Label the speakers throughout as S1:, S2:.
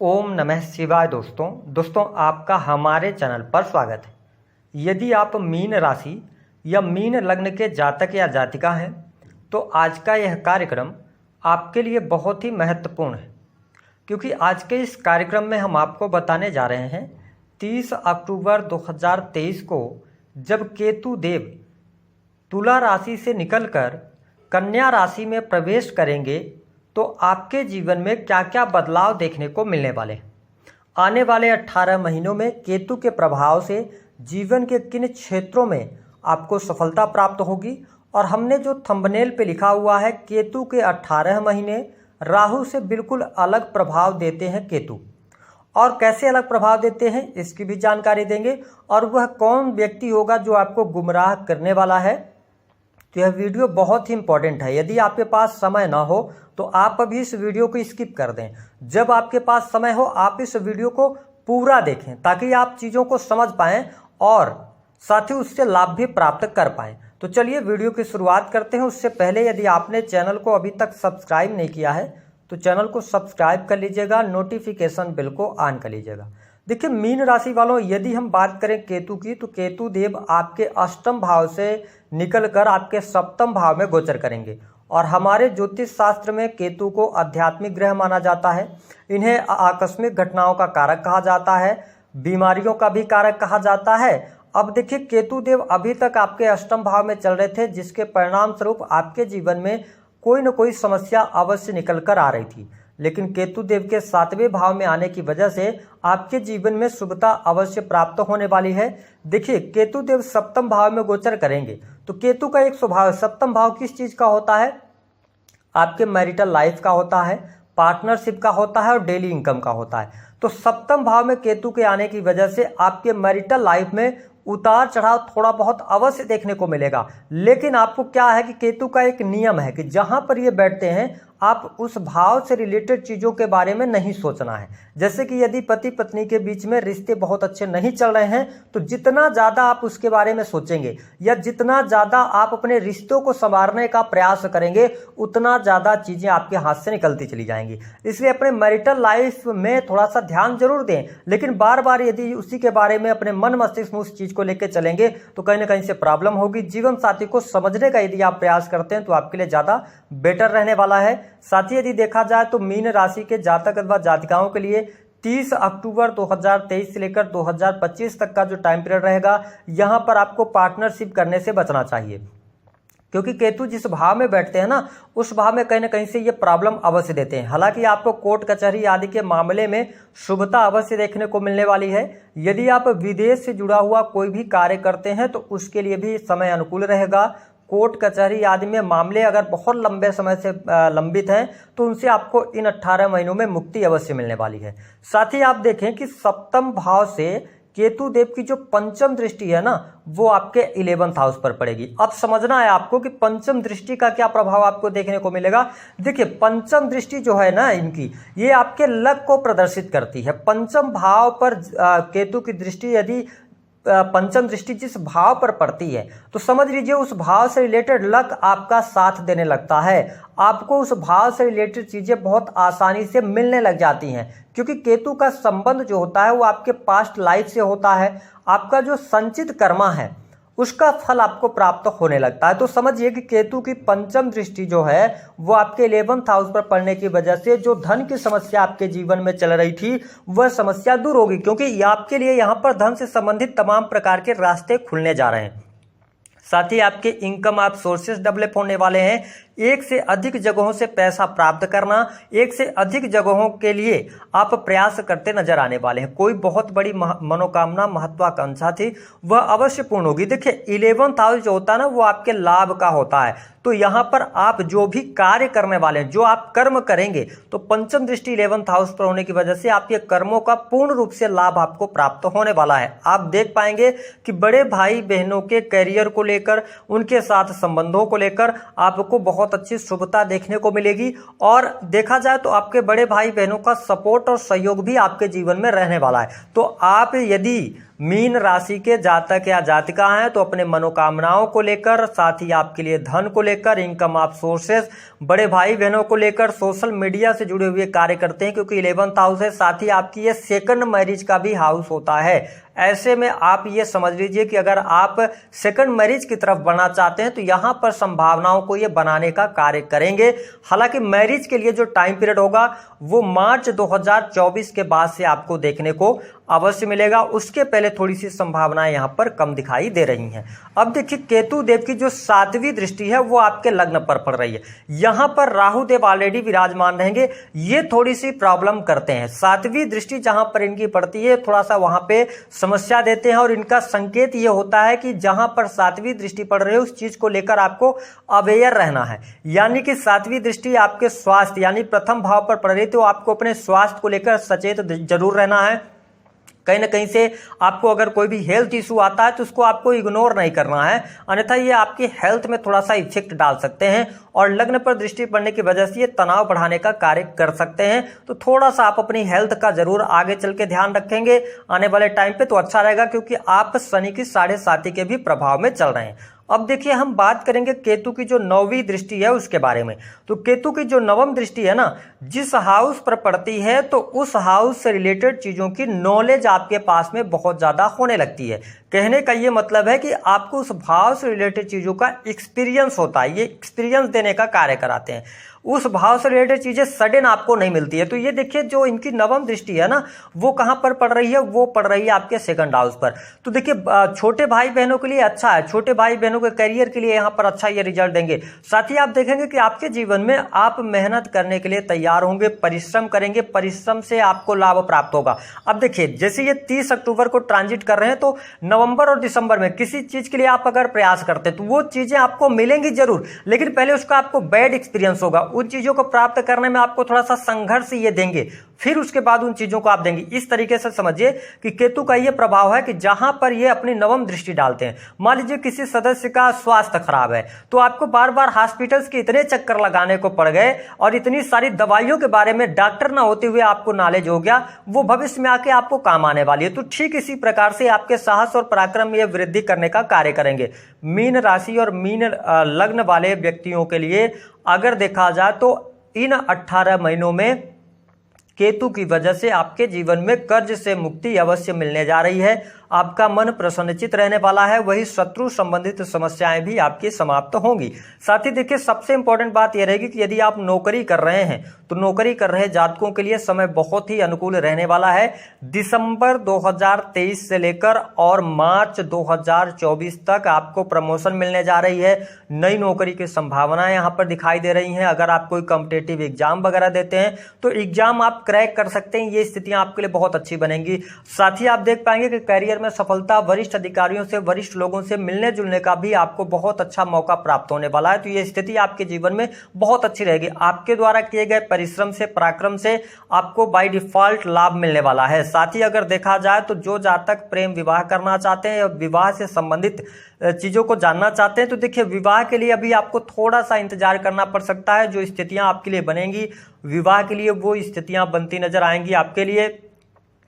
S1: ओम नमः शिवाय। दोस्तों आपका हमारे चैनल पर स्वागत है। यदि आप मीन राशि या मीन लग्न के जातक या जातिका हैं तो आज का यह कार्यक्रम आपके लिए बहुत ही महत्वपूर्ण है, क्योंकि आज के इस कार्यक्रम में हम आपको बताने जा रहे हैं 30 अक्टूबर 2023 को जब केतु देव तुला राशि से निकलकर कन्या राशि में प्रवेश करेंगे तो आपके जीवन में क्या क्या बदलाव देखने को मिलने वाले हैं। आने वाले 18 महीनों में केतु के प्रभाव से जीवन के किन क्षेत्रों में आपको सफलता प्राप्त होगी, और हमने जो थंबनेल पे लिखा हुआ है केतु के 18 महीने राहु से बिल्कुल अलग प्रभाव देते हैं केतु, और कैसे अलग प्रभाव देते हैं इसकी भी जानकारी देंगे, और वह कौन व्यक्ति होगा जो आपको गुमराह करने वाला है। तो यह वीडियो बहुत ही इंपॉर्टेंट है। यदि आपके पास समय ना हो तो आप अभी इस वीडियो को स्किप कर दें। जब आपके पास समय हो आप इस वीडियो को पूरा देखें ताकि आप चीज़ों को समझ पाएं और साथ ही उससे लाभ भी प्राप्त कर पाएं। तो चलिए वीडियो की शुरुआत करते हैं। उससे पहले यदि आपने चैनल को अभी तक सब्सक्राइब नहीं किया है तो चैनल को सब्सक्राइब कर लीजिएगा, नोटिफिकेशन बिल को ऑन कर लीजिएगा। देखिए मीन राशि वालों, यदि हम बात करें केतु की तो केतु देव आपके अष्टम भाव से निकलकर आपके सप्तम भाव में गोचर करेंगे, और हमारे ज्योतिष शास्त्र में केतु को आध्यात्मिक ग्रह माना जाता है। इन्हें आकस्मिक घटनाओं का कारक कहा जाता है, बीमारियों का भी कारक कहा जाता है। अब देखिए केतु देव अभी तक आपके अष्टम भाव में चल रहे थे, जिसके परिणाम स्वरूप आपके जीवन में कोई न कोई समस्या अवश्य निकल कर आ रही थी, लेकिन केतु देव के 7वें भाव में आने की वजह से आपके जीवन में शुभता अवश्य प्राप्त होने वाली है। देखिए केतु देव सप्तम भाव में गोचर करेंगे तो केतु का एक स्वभाव, सप्तम भाव किस चीज का होता है? आपके मैरिटल लाइफ का होता है, पार्टनरशिप का होता है और डेली इनकम का होता है। तो सप्तम भाव में केतु के आने की वजह से आपके मैरिटल लाइफ में उतार चढ़ाव थोड़ा बहुत अवश्य देखने को मिलेगा, लेकिन आपको क्या है कि केतु का एक नियम है कि जहां पर ये बैठते हैं आप उस भाव से रिलेटेड चीज़ों के बारे में नहीं सोचना है। जैसे कि यदि पति पत्नी के बीच में रिश्ते बहुत अच्छे नहीं चल रहे हैं तो जितना ज़्यादा आप उसके बारे में सोचेंगे या जितना ज़्यादा आप अपने रिश्तों को संवारने का प्रयास करेंगे उतना ज़्यादा चीज़ें आपके हाथ से निकलती चली जाएंगी। इसलिए अपने मैरिटल लाइफ में थोड़ा सा ध्यान जरूर दें, लेकिन बार बार यदि उसी के बारे में अपने मन मस्तिष्क में उस चीज़ को लेकर चलेंगे तो कहीं ना कहीं से प्रॉब्लम होगी। जीवन साथी को समझने का यदि आप प्रयास करते हैं तो आपके लिए ज़्यादा बेटर रहने वाला है। साथ ही यदि देखा जाए तो मीन राशि के जातक अथवा जातिकाओं के लिए 30 अक्टूबर 2023 से लेकर 2025 तक का जो टाइम पीरियड रहेगा, यहां पर आपको पार्टनरशिप करने से बचना चाहिए, क्योंकि केतु जिस भाव में बैठते हैं ना उस भाव में कहीं ना कहीं से ये प्रॉब्लम अवश्य देते हैं। हालांकि आपको कोर्ट कचहरी आदि के मामले में शुभता अवश्य देखने को मिलने वाली है। यदि आप विदेश से जुड़ा हुआ कोई भी कार्य करते हैं तो उसके लिए भी समय अनुकूल रहेगा। कोर्ट कचहरी आदि में मामले अगर बहुत लंबे समय से लंबित हैं तो उनसे आपको इन 18 महीनों में मुक्ति अवश्य मिलने वाली है। साथ ही आप देखें कि सप्तम भाव से केतु देव की जो पंचम दृष्टि है ना वो आपके 11th हाउस पर पड़ेगी। अब समझना है आपको कि पंचम दृष्टि का क्या प्रभाव आपको देखने को मिलेगा। देखिए पंचम दृष्टि जो है ना इनकी, ये आपके लक को प्रदर्शित करती है। पंचम भाव पर केतु की दृष्टि यदि पंचम दृष्टि जिस भाव पर पड़ती है तो समझ लीजिए उस भाव से रिलेटेड लक आपका साथ देने लगता है। आपको उस भाव से रिलेटेड चीजें बहुत आसानी से मिलने लग जाती हैं, क्योंकि केतु का संबंध जो होता है वो आपके पास्ट लाइफ से होता है। आपका जो संचित कर्मा है उसका फल आपको प्राप्त होने लगता है। तो समझिए कि केतु की पंचम दृष्टि जो है वो आपके 11th हाउस पर पड़ने की वजह से जो धन की समस्या आपके जीवन में चल रही थी वह समस्या दूर होगी, क्योंकि आपके लिए यहाँ पर धन से संबंधित तमाम प्रकार के रास्ते खुलने जा रहे हैं। साथ ही आपके इनकम आप सोर्सेस डेवलप होने वाले हैं। एक से अधिक जगहों से पैसा प्राप्त करना, एक से अधिक जगहों के लिए आप प्रयास करते नजर आने वाले हैं। कोई बहुत बड़ी मनोकामना महत्वाकांक्षा थी वह अवश्य पूर्ण होगी। देखिए 11th हाउस जो होता है ना वो आपके लाभ का होता है, तो यहाँ पर आप जो भी कार्य करने वाले हैं, जो आप कर्म करेंगे, तो पंचम दृष्टि 11th हाउस पर होने की वजह से आपके कर्मों का पूर्ण रूप से लाभ आपको प्राप्त होने वाला है। आप देख पाएंगे कि बड़े भाई बहनों के करियर को लेकर, उनके साथ संबंधों को लेकर आपको बहुत अच्छी शुभता देखने को मिलेगी, और देखा जाए तो आपके बड़े भाई बहनों का सपोर्ट और सहयोग भी आपके जीवन में रहने वाला है। तो आप यदि मीन राशि के जातक या जातिका हैं तो अपने मनोकामनाओं को लेकर, साथ ही आपके लिए धन को लेकर, इनकम ऑफ सोर्सेस, बड़े भाई बहनों को लेकर, सोशल मीडिया से जुड़े हुए कार्य करते हैं क्योंकि 11th हाउस है। साथ ही आपकी ये सेकंड मैरिज का भी हाउस होता है। ऐसे में आप ये समझ लीजिए कि अगर आप सेकंड मैरिज की तरफ बढ़ना चाहते हैं तो यहां पर संभावनाओं को ये बनाने का कार्य करेंगे। हालांकि मैरिज के लिए जो टाइम पीरियड होगा वो मार्च 2024 के बाद से आपको देखने को अवश्य मिलेगा। उसके पहले थोड़ी सी संभावनाएं यहां पर कम दिखाई दे रही हैं। अब देखिए, केतु देव की जो 7वीं दृष्टि है वो आपके लग्न पर पड़ रही है। यहां पर राहु देव ऑलरेडी विराजमान रहेंगे, ये थोड़ी सी प्रॉब्लम करते हैं। 7वीं दृष्टि जहां पर इनकी पड़ती है थोड़ा सा वहां पे समस्या देते हैं और इनका संकेत ये होता है कि जहां पर 7वीं दृष्टि पड़ रही है उस चीज को लेकर आपको अवेयर रहना है। यानी कि 7वीं दृष्टि आपके स्वास्थ्य यानी प्रथम भाव पर पड़ रही है तो आपको अपने स्वास्थ्य को लेकर सचेत जरूर रहना है। कहीं ना कहीं से आपको अगर कोई भी हेल्थ इशू आता है तो उसको आपको इग्नोर नहीं करना है, अन्यथा ये आपकी हेल्थ में थोड़ा सा इफेक्ट डाल सकते हैं और लग्न पर दृष्टि पड़ने की वजह से ये तनाव बढ़ाने का कार्य कर सकते हैं। तो थोड़ा सा आप अपनी हेल्थ का जरूर आगे चल के ध्यान रखेंगे आने वाले टाइम पे तो अच्छा रहेगा, क्योंकि आप शनि की 7.5 के भी प्रभाव में चल रहे हैं। अब देखिए, हम बात करेंगे केतु की जो 9वीं दृष्टि है उसके बारे में। तो केतु की जो 9वीं दृष्टि है ना, जिस हाउस पर पड़ती है तो उस हाउस से रिलेटेड चीजों की नॉलेज आपके पास में बहुत ज्यादा होने लगती है। कहने का ये मतलब है कि आपको उस भाव से रिलेटेड चीजों का एक्सपीरियंस होता है, ये एक्सपीरियंस देने का कार्य कराते हैं। उस भाव से रिलेटेड चीजें सडन आपको नहीं मिलती है। तो ये देखिए, जो इनकी 9वीं दृष्टि है ना वो कहां पर पड़ रही है, वो पड़ रही है आपके सेकंड हाउस पर। तो देखिए, छोटे भाई बहनों के लिए अच्छा है, छोटे भाई बहनों के करियर के लिए यहां पर अच्छा ये रिजल्ट देंगे। साथ ही आप देखेंगे कि आपके जीवन में आप मेहनत करने के लिए तैयार होंगे, परिश्रम करेंगे, परिश्रम से आपको लाभ प्राप्त होगा। अब देखिए, जैसे ये 30 अक्टूबर को ट्रांजिट कर रहे हैं तो नवंबर और दिसंबर में किसी चीज के लिए आप अगर प्रयास करते हैं तो वो चीजें आपको मिलेंगी जरूर, लेकिन पहले उसका आपको बैड एक्सपीरियंस होगा। उन चीजों को प्राप्त करने में आपको थोड़ा सा संघर्ष ये देंगे, फिर उसके बाद उन चीजों को आप देंगे। इस तरीके से समझिए कि केतु का ये प्रभाव है कि जहां पर ये अपनी 9वीं दृष्टि डालते हैं, मान लीजिए किसी सदस्य का स्वास्थ्य खराब है तो आपको बार बार हॉस्पिटल्स के इतने चक्कर लगाने को पड़ गए और इतनी सारी दवाइयों के बारे में डॉक्टर ना होते हुए आपको नॉलेज हो गया, वो भविष्य में आके आपको काम आने वाली है। तो ठीक इसी प्रकार से आपके साहस और पराक्रम में वृद्धि करने का कार्य करेंगे। मीन राशि और मीन लग्न वाले व्यक्तियों के लिए अगर देखा जाए तो इन 18 महीनों में केतु की वजह से आपके जीवन में कर्ज से मुक्ति अवश्य मिलने जा रही है। आपका मन प्रसन्नचित रहने वाला है, वही शत्रु संबंधित समस्याएं भी आपकी समाप्त होंगी। साथ ही देखिए, सबसे इंपॉर्टेंट बात यह रहेगी कि यदि आप नौकरी कर रहे हैं तो नौकरी कर रहे जातकों के लिए समय बहुत ही अनुकूल रहने वाला है। दिसंबर 2023 से लेकर और मार्च 2024 तक आपको प्रमोशन मिलने जा रही है। नई नौकरी की संभावनाएं यहां पर दिखाई दे रही हैं। अगर आप कोई कॉम्पिटिटिव एग्जाम वगैरह देते हैं तो एग्जाम आप क्रैक कर सकते हैं, ये स्थितियां आपके लिए बहुत अच्छी बनेंगी। साथ ही आप देख पाएंगे कि करियर में सफलता, वरिष्ठ अधिकारियों से, वरिष्ठ लोगों से मिलने जुलने का भी आपको बहुत अच्छा मौका प्राप्त होने वाला है। तो ये स्थिति आपके जीवन में बहुत अच्छी रहेगी। आपके द्वारा किए गए परिश्रम से, पराक्रम से आपको बाय डिफॉल्ट लाभ मिलने वाला है। साथ ही अगर देखा जाए तो जो जातक प्रेम विवाह करना चाहते हैं या विवाह से संबंधित चीजों को जानना चाहते हैं तो देखिए, विवाह के लिए अभी आपको थोड़ा सा इंतजार करना पड़ सकता है। जो स्थितियां आपके लिए बनेंगी विवाह के लिए, वो स्थितियां बनती नजर आएंगी आपके लिए,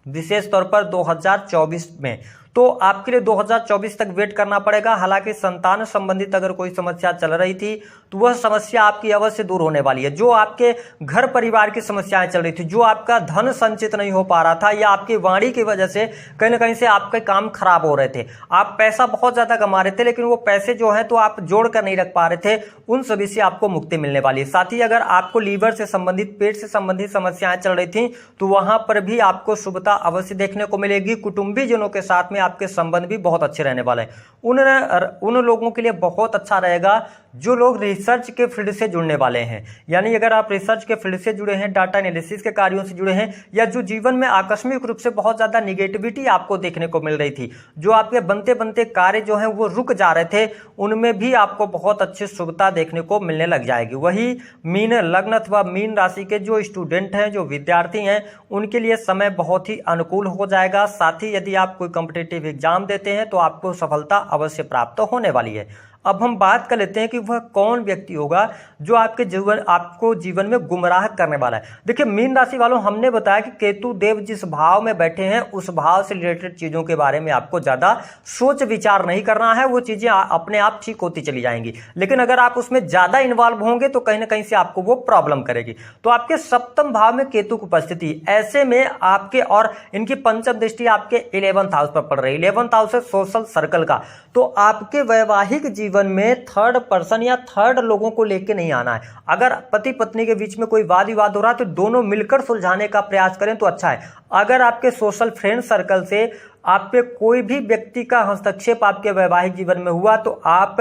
S1: विशेष तौर पर 2024 में। तो आपके लिए 2024 तक वेट करना पड़ेगा। हालांकि संतान संबंधित अगर कोई समस्या चल रही थी तो वह समस्या आपकी अवश्य दूर होने वाली है। जो आपके घर परिवार की समस्याएं चल रही थी, जो आपका धन संचित नहीं हो पा रहा था या आपकी वाणी की वजह से कहीं ना कहीं से आपके काम खराब हो रहे थे, आप पैसा बहुत ज्यादा कमा रहे थे लेकिन वो पैसे जो है तो आप जोड़ कर नहीं रख पा रहे थे, उन सभी से आपको मुक्ति मिलने वाली है। साथ ही अगर आपको लीवर से संबंधित, पेट से संबंधित समस्याएं चल रही थी तो वहां पर भी आपको शुभता अवश्य देखने को मिलेगी। कुटुंबीजनों के साथ में आपके संबंध भी बहुत अच्छे रहने वाले हैं। उन लोगों के लिए बहुत अच्छा रहेगा जो लोग रिसर्च के फील्ड से जुड़ने वाले हैं। यानी अगर आप रिसर्च के फील्ड से जुड़े हैं, डाटा एनालिसिस के कार्यों से जुड़े हैं, या जो जीवन में आकस्मिक रूप से बहुत ज्यादा निगेटिविटी आपको देखने को मिल रही थी, जो आपके बनते बनते कार्य जो हैं वो रुक जा रहे थे, उनमें भी आपको बहुत अच्छी शुभता देखने को मिलने लग जाएगी। वही मीन लग्न अथवा मीन राशि के जो स्टूडेंट हैं, जो विद्यार्थी हैं, उनके लिए समय बहुत ही अनुकूल हो जाएगा। साथ ही यदि आप कोई कॉम्पिटिटिव एग्जाम देते हैं तो आपको सफलता अवश्य प्राप्त होने वाली है। अब हम बात कर लेते हैं कि वह कौन व्यक्ति होगा जो आपको जीवन में गुमराह करने वाला है। देखिए मीन राशि वालों, हमने बताया कि केतु देव जिस भाव में बैठे हैं उस भाव से रिलेटेड चीजों के बारे में आपको ज्यादा सोच विचार नहीं करना है, वो चीजें अपने आप ठीक होती चली जाएंगी। लेकिन अगर आप उसमें ज्यादा इन्वॉल्व होंगे तो कहीं ना कहीं से आपको वो प्रॉब्लम करेगी। तो आपके सप्तम भाव में केतु की उपस्थिति, ऐसे में आपके और इनकी पंचम दृष्टि आपके 11th हाउस पर पड़ रही है। 11th हाउस है सोशल सर्कल का। तो आपके वैवाहिक जीवन में थर्ड पर्सन या थर्ड लोगों को लेके नहीं आना है। अगर पति पत्नी के बीच में कोई वाद विवाद हो रहा है तो दोनों मिलकर सुलझाने का प्रयास करें तो अच्छा है। अगर आपके सोशल फ्रेंड सर्कल से आप पे कोई भी व्यक्ति का हस्तक्षेप आपके वैवाहिक जीवन में हुआ तो आप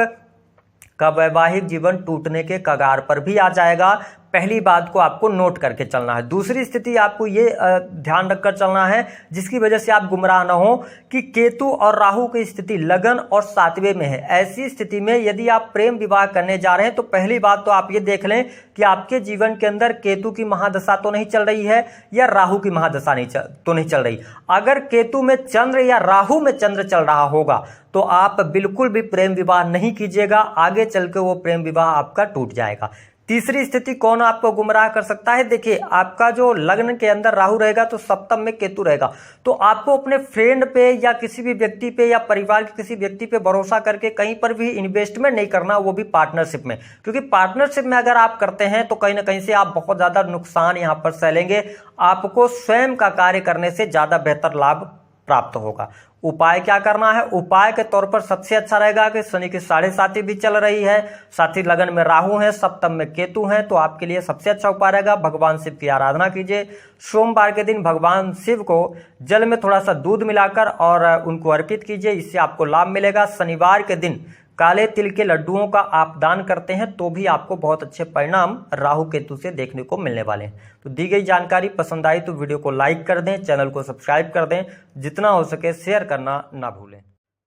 S1: का वैवाहिक जीवन टूटने के कगार पर भी आ जाएगा। पहली बात को आपको नोट करके चलना है। दूसरी स्थिति आपको ये ध्यान रखकर चलना है जिसकी वजह से आप गुमराह न हो कि केतु और राहु की स्थिति लगन और 7वें में है। ऐसी स्थिति में यदि आप प्रेम विवाह करने जा रहे हैं तो पहली बात तो आप ये देख लें कि आपके जीवन के अंदर केतु की महादशा तो नहीं चल रही है या राहु की महादशा नहीं चल रही। अगर केतु में चंद्र या राहु में चंद्र चल रहा होगा तो आप बिल्कुल भी प्रेम विवाह नहीं कीजिएगा, आगे चल के वो प्रेम विवाह आपका टूट जाएगा। तीसरी स्थिति कौन आपको गुमराह कर सकता है? देखिए आपका जो लग्न के अंदर राहु रहेगा तो सप्तम में केतु रहेगा, तो आपको अपने फ्रेंड पे या किसी भी व्यक्ति पे या परिवार के किसी व्यक्ति पे भरोसा करके कहीं पर भी इन्वेस्टमेंट नहीं करना, वो भी पार्टनरशिप में। क्योंकि पार्टनरशिप में अगर आप करते हैं तो कहीं ना कहीं से आप बहुत ज्यादा नुकसान यहां पर सहलेंगे। आपको स्वयं का कार्य करने से ज्यादा बेहतर लाभ प्राप्त होगा। उपाय क्या करना है? उपाय के तौर पर सबसे अच्छा रहेगा कि शनि की 7.5 भी चल रही है, साथ ही लगन में राहु है, सप्तम में केतु है, तो आपके लिए सबसे अच्छा उपाय रहेगा भगवान शिव की आराधना कीजिए। सोमवार के दिन भगवान शिव को जल में थोड़ा सा दूध मिलाकर और उनको अर्पित कीजिए, इससे आपको लाभ मिलेगा। शनिवार के दिन काले तिल के लड्डुओं का आप दान करते हैं तो भी आपको बहुत अच्छे परिणाम राहु केतु से देखने को मिलने वाले हैं। तो दी गई जानकारी पसंद आई तो वीडियो को लाइक कर दें, चैनल को सब्सक्राइब कर दें, जितना हो सके शेयर करना ना भूलें।